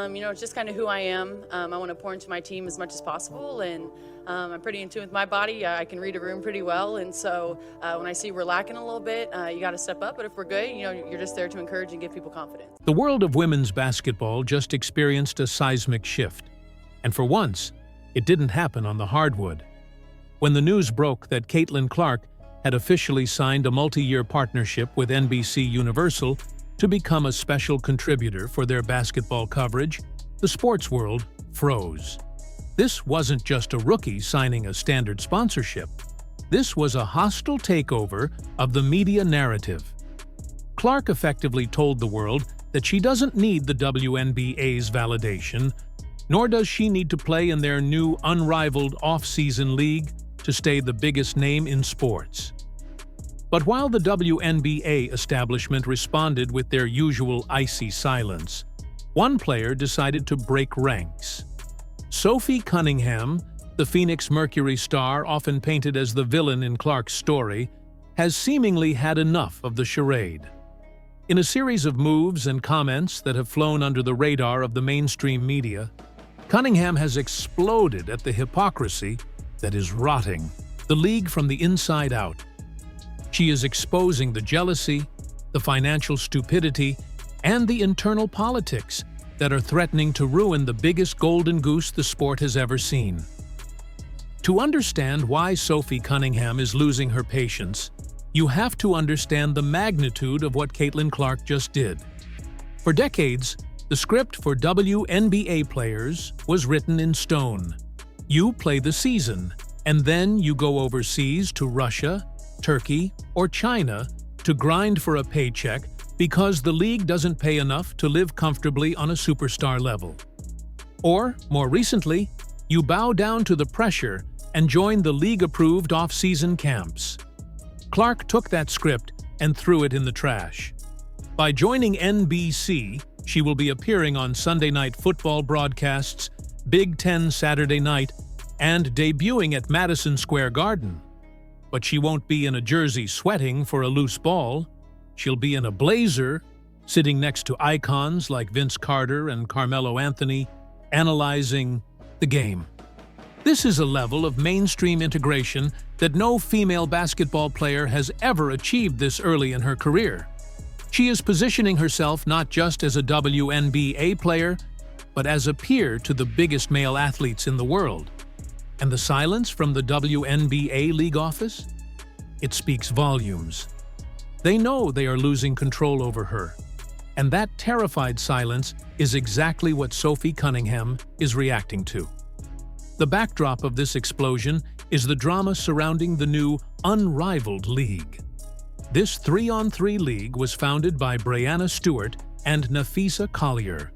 It's just kind of who I am. I want to pour into my team as much as possible, and I'm pretty in tune with my body. I can read a room pretty well, and so when I see we're lacking a little bit, you got to step up. But if we're good, you're just there to encourage and give people confidence. The world of women's basketball just experienced a seismic shift. And for once, it didn't happen on the hardwood. When the news broke that Caitlin Clark had officially signed a multi-year partnership with NBC Universal to become a special contributor for their basketball coverage, the sports world froze. This wasn't just a rookie signing a standard sponsorship. This was a hostile takeover of the media narrative. Clark effectively told the world that she doesn't need the WNBA's validation, nor does she need to play in their new unrivaled off-season league to stay the biggest name in sports. But while the WNBA establishment responded with their usual icy silence, one player decided to break ranks. Sophie Cunningham, the Phoenix Mercury star often painted as the villain in Clark's story, has seemingly had enough of the charade. In a series of moves and comments that have flown under the radar of the mainstream media, Cunningham has exploded at the hypocrisy that is rotting the league from the inside out. She is exposing the jealousy, the financial stupidity, and the internal politics that are threatening to ruin the biggest golden goose the sport has ever seen. To understand why Sophie Cunningham is losing her patience, you have to understand the magnitude of what Caitlin Clark just did. For decades, the script for WNBA players was written in stone. You play the season, and then you go overseas to Russia, Turkey, or China to grind for a paycheck because the league doesn't pay enough to live comfortably on a superstar level. Or, more recently, you bow down to the pressure and join the league-approved off-season camps. Clark took that script and threw it in the trash. By joining NBC, she will be appearing on Sunday Night Football broadcasts, Big Ten Saturday Night, and debuting at Madison Square Garden. But she won't be in a jersey sweating for a loose ball. She'll be in a blazer, sitting next to icons like Vince Carter and Carmelo Anthony, analyzing the game. This is a level of mainstream integration that no female basketball player has ever achieved this early in her career. She is positioning herself not just as a WNBA player, but as a peer to the biggest male athletes in the world. And the silence from the WNBA league office? It speaks volumes. They know they are losing control over her. And that terrified silence is exactly what Sophie Cunningham is reacting to. The backdrop of this explosion is the drama surrounding the new unrivaled league. This 3-on-3 league was founded by Brianna Stewart and Nafisa Collier,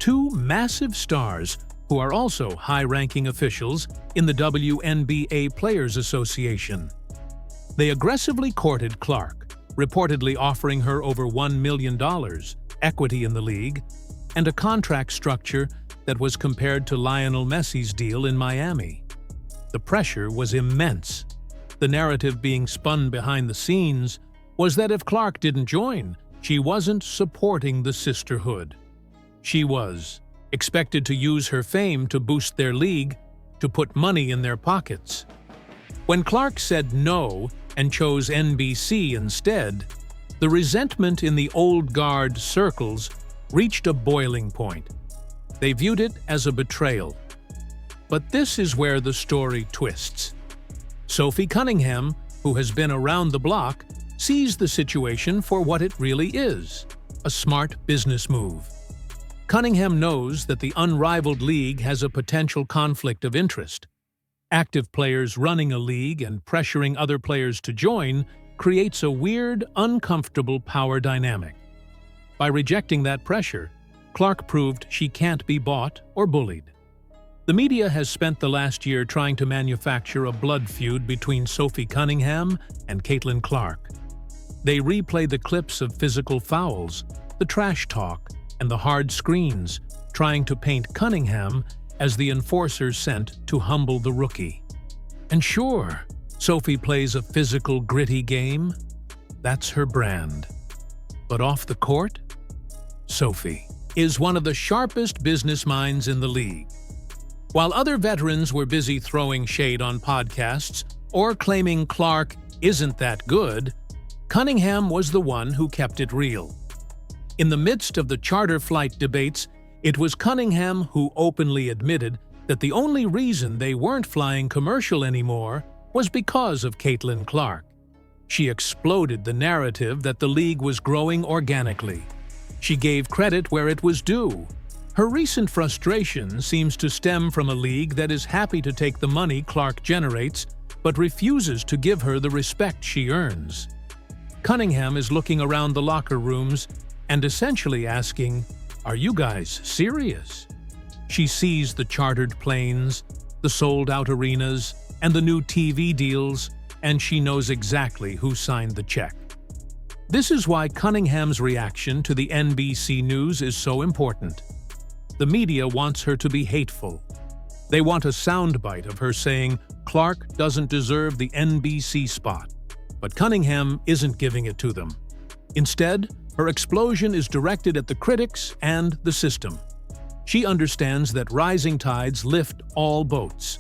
two massive stars who are also high-ranking officials in the WNBA Players Association. They aggressively courted Clark, reportedly offering her over $1 million, equity in the league, and a contract structure that was compared to Lionel Messi's deal in Miami. The pressure was immense. The narrative being spun behind the scenes was that if Clark didn't join, she wasn't supporting the sisterhood. She was expected to use her fame to boost their league, to put money in their pockets. When Clark said no and chose NBC instead, the resentment in the old guard circles reached a boiling point. They viewed it as a betrayal. But this is where the story twists. Sophie Cunningham, who has been around the block, sees the situation for what it really is, a smart business move. Cunningham knows that the unrivaled league has a potential conflict of interest. Active players running a league and pressuring other players to join creates a weird, uncomfortable power dynamic. By rejecting that pressure, Clark proved she can't be bought or bullied. The media has spent the last year trying to manufacture a blood feud between Sophie Cunningham and Caitlin Clark. They replay the clips of physical fouls, the trash talk, and the hard screens, trying to paint Cunningham as the enforcer sent to humble the rookie. And sure, Sophie plays a physical, gritty game. That's her brand. But off the court, Sophie. is one of the sharpest business minds in the league. While other veterans were busy throwing shade on podcasts or claiming Clark isn't that good, Cunningham was the one who kept it real. In the midst of the charter flight debates, it was Cunningham who openly admitted that the only reason they weren't flying commercial anymore was because of Caitlin Clark. She exploded the narrative that the league was growing organically. She gave credit where it was due. Her recent frustration seems to stem from a league that is happy to take the money Clark generates, but refuses to give her the respect she earns. Cunningham is looking around the locker rooms and essentially asking, "Are you guys serious?" She sees the chartered planes, the sold-out arenas, and the new TV deals, and she knows exactly who signed the check. This is why Cunningham's reaction to the NBC news is so important. The media wants her to be hateful. They want a soundbite of her saying Clark doesn't deserve the NBC spot. But Cunningham isn't giving it to them. Instead, her explosion is directed at the critics and the system. She understands that rising tides lift all boats.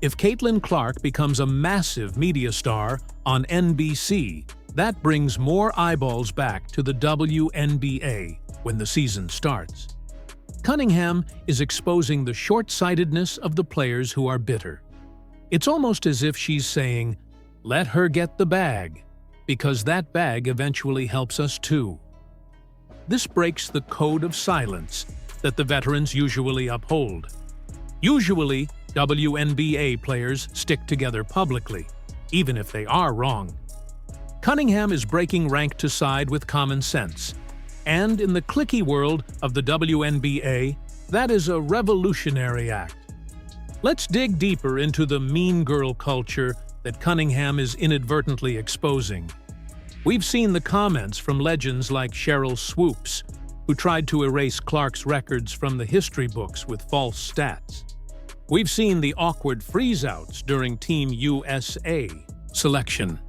If Caitlin Clark becomes a massive media star on NBC, that brings more eyeballs back to the WNBA when the season starts. Cunningham is exposing the short-sightedness of the players who are bitter. It's almost as if she's saying, "Let her get the bag, because that bag eventually helps us too." This breaks the code of silence that the veterans usually uphold. Usually, WNBA players stick together publicly, even if they are wrong. Cunningham is breaking rank to side with common sense. And in the cliquey world of the WNBA, that is a revolutionary act. Let's dig deeper into the mean girl culture that Cunningham is inadvertently exposing. We've seen the comments from legends like Cheryl Swoops, who tried to erase Clark's records from the history books with false stats. We've seen the awkward freeze-outs during Team USA selection.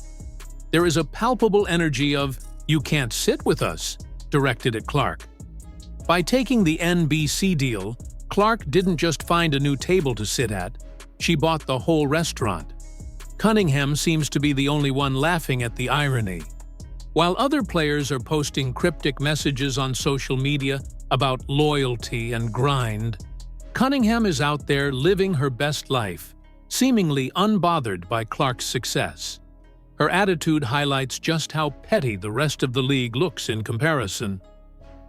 There is a palpable energy of, "You can't sit with us," directed at Clark. By taking the NBC deal, Clark didn't just find a new table to sit at, she bought the whole restaurant. Cunningham seems to be the only one laughing at the irony. While other players are posting cryptic messages on social media about loyalty and grind, Cunningham is out there living her best life, seemingly unbothered by Clark's success. Her attitude highlights just how petty the rest of the league looks in comparison.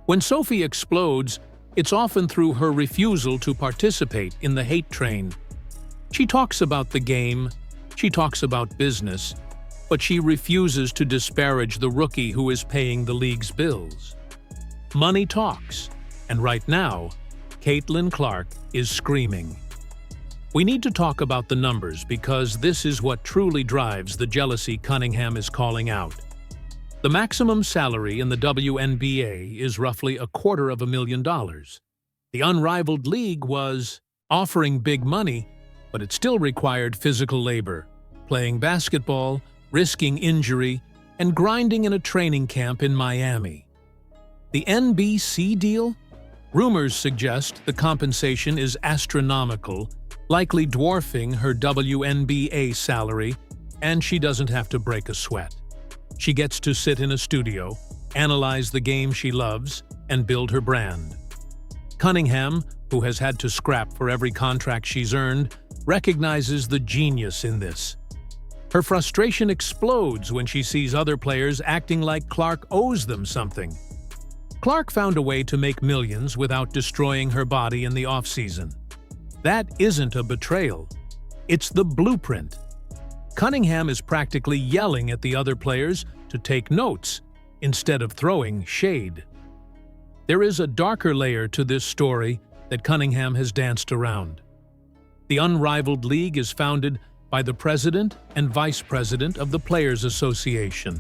When Sophie explodes, it's often through her refusal to participate in the hate train. She talks about the game, she talks about business, but she refuses to disparage the rookie who is paying the league's bills. Money talks, and right now, Caitlin Clark is screaming. We need to talk about the numbers because this is what truly drives the jealousy Cunningham is calling out. The maximum salary in the WNBA is roughly $250,000. The unrivaled league was offering big money, but it still required physical labor, playing basketball, risking injury, and grinding in a training camp in Miami. The NBC deal? Rumors suggest the compensation is astronomical, likely dwarfing her WNBA salary, and she doesn't have to break a sweat. She gets to sit in a studio, analyze the game she loves, and build her brand. Cunningham, who has had to scrap for every contract she's earned, recognizes the genius in this. Her frustration explodes when she sees other players acting like Clark owes them something. Clark found a way to make millions without destroying her body in the offseason. That isn't a betrayal. It's the blueprint. Cunningham is practically yelling at the other players to take notes instead of throwing shade. There is a darker layer to this story that Cunningham has danced around. The unrivaled league is founded by the president and vice president of the Players Association.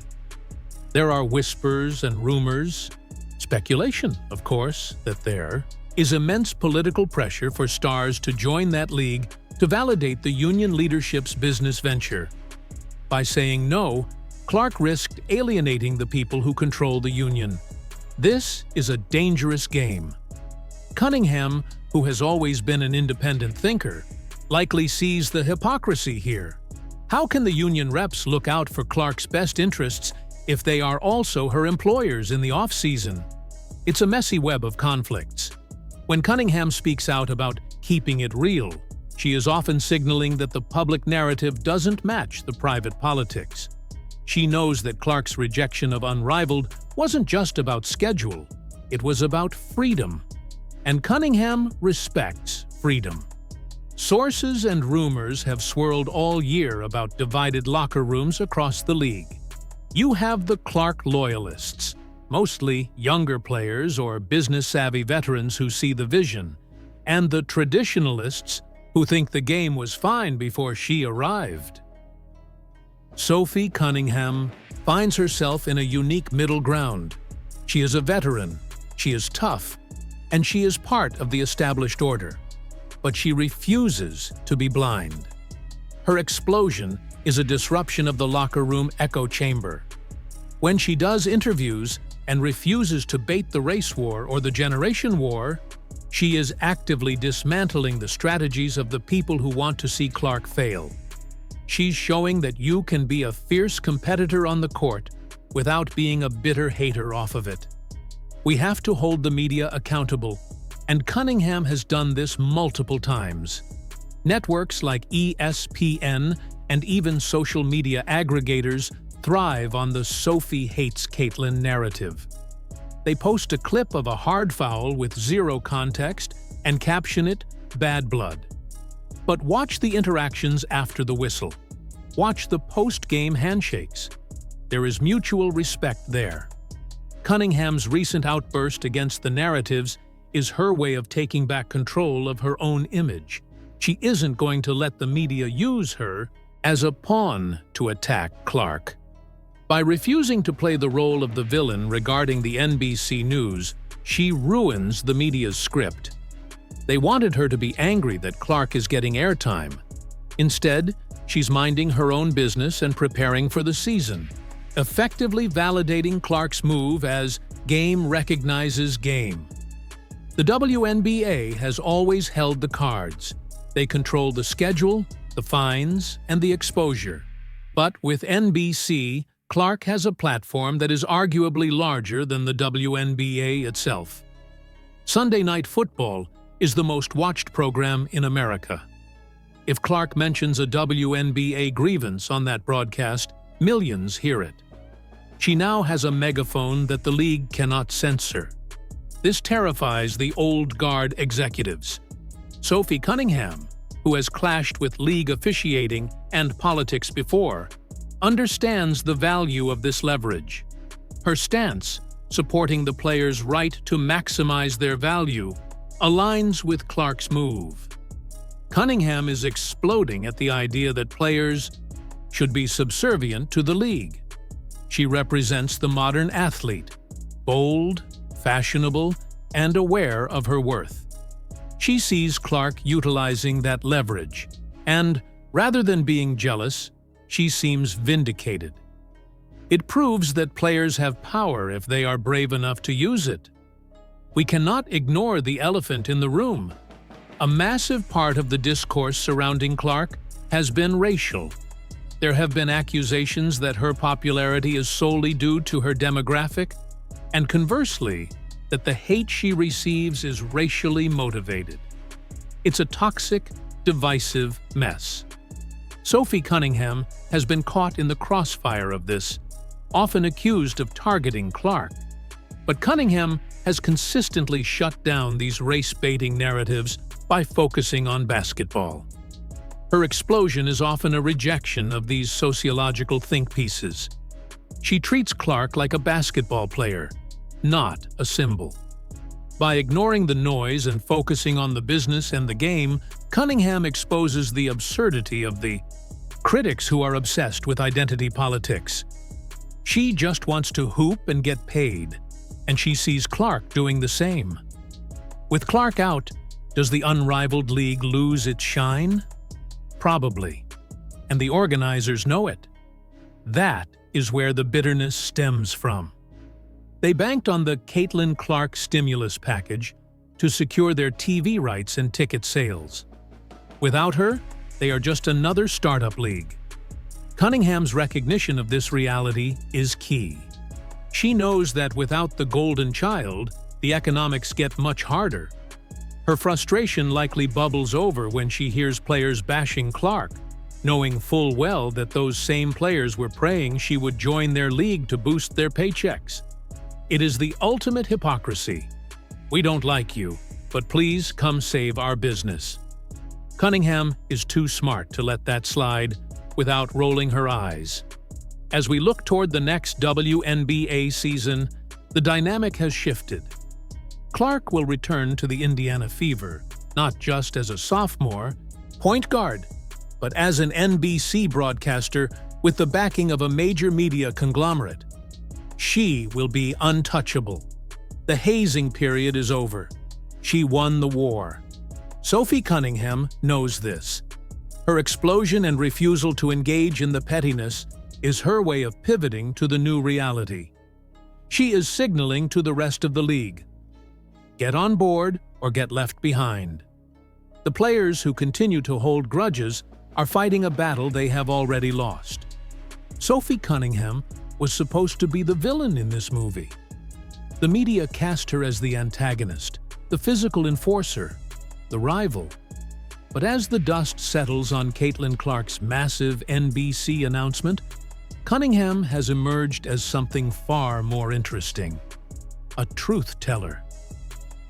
There are whispers and rumors, speculation, of course, that there is immense political pressure for stars to join that league to validate the union leadership's business venture. By saying no, Clark risked alienating the people who control the union. This is a dangerous game, Cunningham, who has always been an independent thinker, likely sees the hypocrisy here. How can the union reps look out for Clark's best interests if they are also her employers in the off-season? It's a messy web of conflicts. When Cunningham speaks out about keeping it real, she is often signaling that the public narrative doesn't match the private politics. She knows that Clark's rejection of Unrivaled wasn't just about schedule, it was about freedom. And Cunningham respects freedom. Sources and rumors have swirled all year about divided locker rooms across the league. You have the Clark loyalists, mostly younger players or business-savvy veterans who see the vision, and the traditionalists who think the game was fine before she arrived. Sophie Cunningham finds herself in a unique middle ground. She is a veteran, she is tough, and she is part of the established order. But she refuses to be blind. Her explosion is a disruption of the locker room echo chamber. When she does interviews and refuses to bait the race war or the generation war, she is actively dismantling the strategies of the people who want to see Clark fail. She's showing that you can be a fierce competitor on the court without being a bitter hater off of it. We have to hold the media accountable, and Cunningham has done this multiple times. Networks like ESPN and even social media aggregators thrive on the Sophie hates Caitlin narrative. They post a clip of a hard foul with zero context and caption it, "Bad blood." But watch the interactions after the whistle. Watch the post-game handshakes. There is mutual respect there. Cunningham's recent outburst against the narratives is her way of taking back control of her own image. She isn't going to let the media use her as a pawn to attack Clark. By refusing to play the role of the villain regarding the NBC News, she ruins the media's script. They wanted her to be angry that Clark is getting airtime. Instead, she's minding her own business and preparing for the season, effectively validating Clark's move as game recognizes game. The WNBA has always held the cards. They control the schedule, the fines, and the exposure. But with NBC, Clark has a platform that is arguably larger than the WNBA itself. Sunday Night Football is the most watched program in America. If Clark mentions a WNBA grievance on that broadcast, millions hear it. She now has a megaphone that the league cannot censor. This terrifies the old guard executives. Sophie Cunningham, who has clashed with league officiating and politics before, understands the value of this leverage. Her stance, supporting the players' right to maximize their value, aligns with Clark's move. Cunningham is exploding at the idea that players should be subservient to the league. She represents the modern athlete, bold, fashionable, and aware of her worth. She sees Clark utilizing that leverage, and, rather than being jealous, she seems vindicated. It proves that players have power if they are brave enough to use it. We cannot ignore the elephant in the room. A massive part of the discourse surrounding Clark has been racial. There have been accusations that her popularity is solely due to her demographic, and conversely, that the hate she receives is racially motivated. It's a toxic, divisive mess. Sophie Cunningham has been caught in the crossfire of this, often accused of targeting Clark. But Cunningham has consistently shut down these race-baiting narratives by focusing on basketball. Her explosion is often a rejection of these sociological think pieces. She treats Clark like a basketball player, not a symbol. By ignoring the noise and focusing on the business and the game, Cunningham exposes the absurdity of the critics who are obsessed with identity politics. She just wants to hoop and get paid, and she sees Clark doing the same. With Clark out, does the unrivaled league lose its shine? Probably. And the organizers know it. That is where the bitterness stems from. They banked on the Caitlin Clark stimulus package, to secure their TV rights and ticket sales. Without her, they are just another startup league. Cunningham's recognition of this reality is key. She knows that without the golden child, the economics get much harder. Her frustration likely bubbles over when she hears players bashing Clark, knowing full well that those same players were praying she would join their league to boost their paychecks. It is the ultimate hypocrisy. We don't like you, but please come save our business. Cunningham is too smart to let that slide without rolling her eyes. As we look toward the next WNBA season, the dynamic has shifted. Clark will return to the Indiana Fever, not just as a sophomore, point guard, but as an NBC broadcaster with the backing of a major media conglomerate. She will be untouchable. The hazing period is over. She won the war. Sophie Cunningham knows this. Her explosion and refusal to engage in the pettiness is her way of pivoting to the new reality. She is signaling to the rest of the league, get on board or get left behind. The players who continue to hold grudges are fighting a battle they have already lost. Sophie Cunningham was supposed to be the villain in this movie. The media cast her as the antagonist, the physical enforcer, the rival. But as the dust settles on Caitlin Clark's massive NBC announcement, Cunningham has emerged as something far more interesting: a truth teller.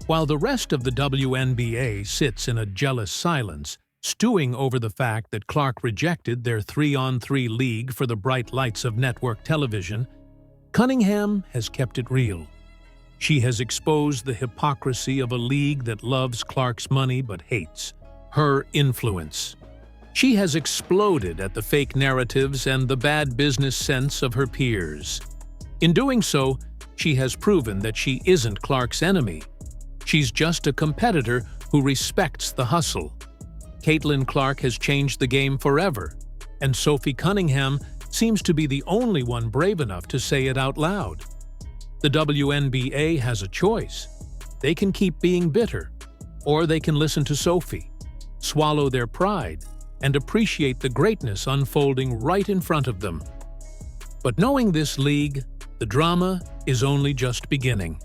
While the rest of the WNBA sits in a jealous silence, stewing over the fact that Clark rejected their 3-on-3 league for the bright lights of network television, Cunningham has kept it real. She has exposed the hypocrisy of a league that loves Clark's money but hates her influence. She has exploded at the fake narratives and the bad business sense of her peers. In doing so, she has proven that she isn't Clark's enemy. She's just a competitor who respects the hustle. Caitlin Clark has changed the game forever, and Sophie Cunningham seems to be the only one brave enough to say it out loud. The WNBA has a choice. They can keep being bitter, or they can listen to Sophie, swallow their pride, and appreciate the greatness unfolding right in front of them. But knowing this league, the drama is only just beginning.